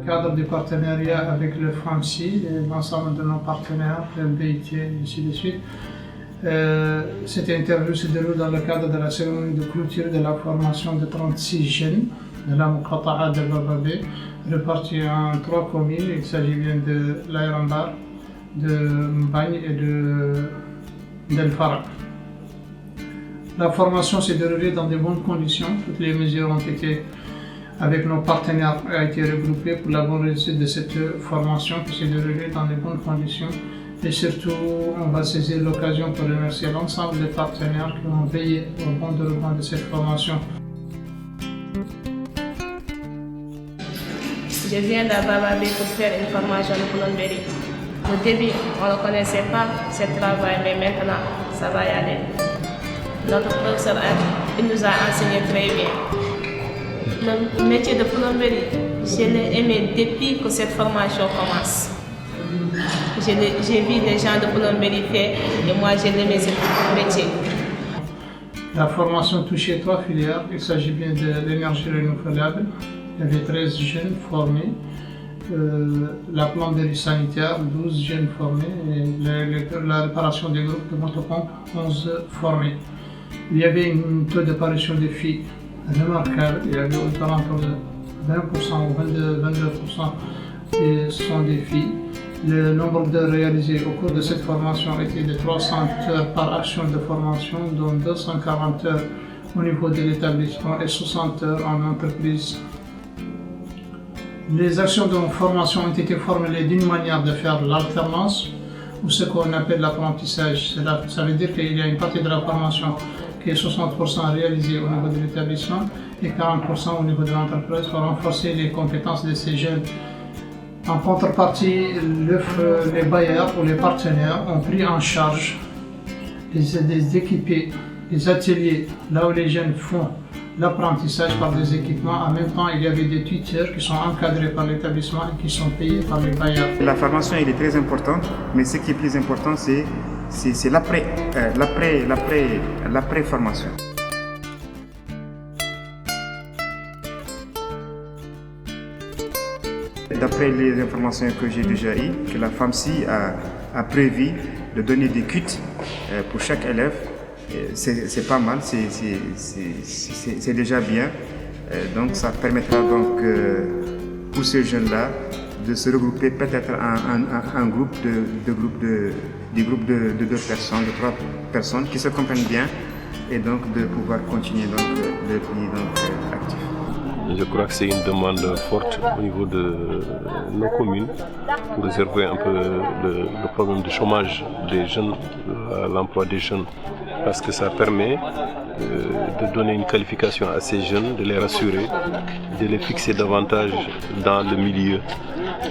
Cadre du partenariat avec le FAMSI et l'ensemble de nos partenaires, le MBIT et ainsi de suite. Cette interview se déroule dans le cadre de la cérémonie de clôture de la formation de 36 jeunes de la Muqata'a de Bababé, répartis en 3 communes. Il s'agit bien de l'Aïrambar, de Mbagne et d'El Farah. La formation s'est déroulée dans de bonnes conditions. Toutes les mesures ont été avec nos partenaires a été regroupé pour la bonne réussite de cette formation qui s'est déroulée dans de bonnes conditions. Et surtout, on va saisir l'occasion pour remercier l'ensemble des partenaires qui ont veillé au bon déroulement de cette formation. Je viens d'Abababé pour faire une formation de plomberie. Au début, on ne connaissait pas ce travail, mais maintenant, ça va y aller. Notre professeur il nous a enseigné très bien. Le métier de plomberie, je l'ai aimé depuis que cette formation commence. J'ai vu des gens de plomberie faire et moi j'ai aimé ce métier. La formation touchait 3 filières. Il s'agit bien de l'énergie renouvelable. Il y avait 13 jeunes formés. La plomberie sanitaire, 12 jeunes formés. Et la réparation des groupes de motopompes, 11 formés. Il y avait un taux de parution des filles remarquable. Il y avait aux alentours de 20% ou 22% qui sont des filles. Le nombre d'heures réalisées au cours de cette formation était de 300 heures par action de formation, dont 240 heures au niveau de l'établissement et 60 heures en entreprise. Les actions de formation ont été formulées d'une manière de faire l'alternance, ou ce qu'on appelle l'apprentissage. Ça veut dire qu'il y a une partie de la formation qui est 60% réalisée au niveau de l'établissement et 40% au niveau de l'entreprise pour renforcer les compétences de ces jeunes. En contrepartie, les bailleurs ou les partenaires ont pris en charge des équipés, des ateliers là où les jeunes font l'apprentissage par des équipements. En même temps, il y avait des tuteurs qui sont encadrés par l'établissement et qui sont payés par les bailleurs. La formation elle est très importante, mais ce qui est plus important, c'est l'après-formation. D'après les informations que j'ai déjà eues, que la FAMSI a prévu de donner des kits pour chaque élève. C'est pas mal, c'est déjà bien. Donc ça permettra donc pour ces jeunes-là de se regrouper peut-être en groupe de 2 personnes, de 3 personnes qui se comprennent bien et donc de pouvoir continuer donc le pays actif. Je crois que c'est une demande forte au niveau de nos communes pour réserver un peu le problème du chômage des jeunes, l'emploi des jeunes, parce que ça permet de donner une qualification à ces jeunes, de les rassurer, de les fixer davantage dans le milieu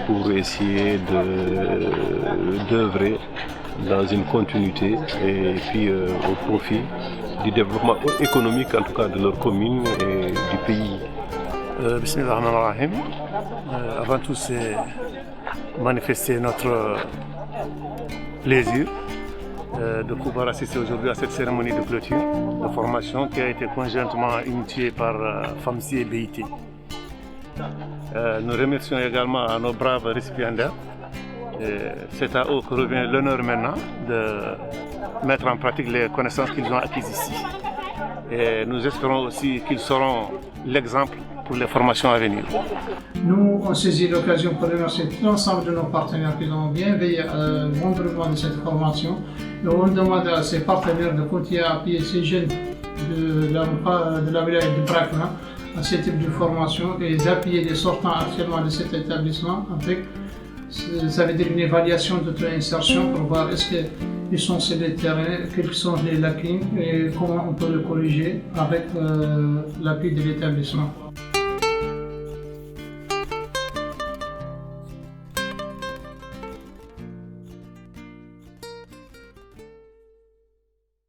pour essayer d'œuvrer dans une continuité et puis au profit du développement économique en tout cas de leur commune et du pays. Bismillahirrahmanirrahim. Avant tout, c'est manifester notre plaisir de pouvoir assister aujourd'hui à cette cérémonie de clôture de formation qui a été conjointement initiée par FAMSI et BIT. Nous remercions également à nos braves récipiendaires. C'est à eux que revient l'honneur maintenant de mettre en pratique les connaissances qu'ils ont acquises ici. Et nous espérons aussi qu'ils seront l'exemple pour les formations à venir. Nous, on saisit l'occasion pour remercier l'ensemble de nos partenaires qui ont bien veillé au bon déroulement de cette formation. Et on demande à ces partenaires de continuer à appuyer ces jeunes de la wilaya de Brakna à ce type de formation et appuyer les sortants actuellement de cet établissement avec, ça veut dire une évaluation de l'insertion pour voir est-ce qu'ils sont sur le terrain, quelles sont les lacunes et comment on peut le corriger avec l'appui de l'établissement.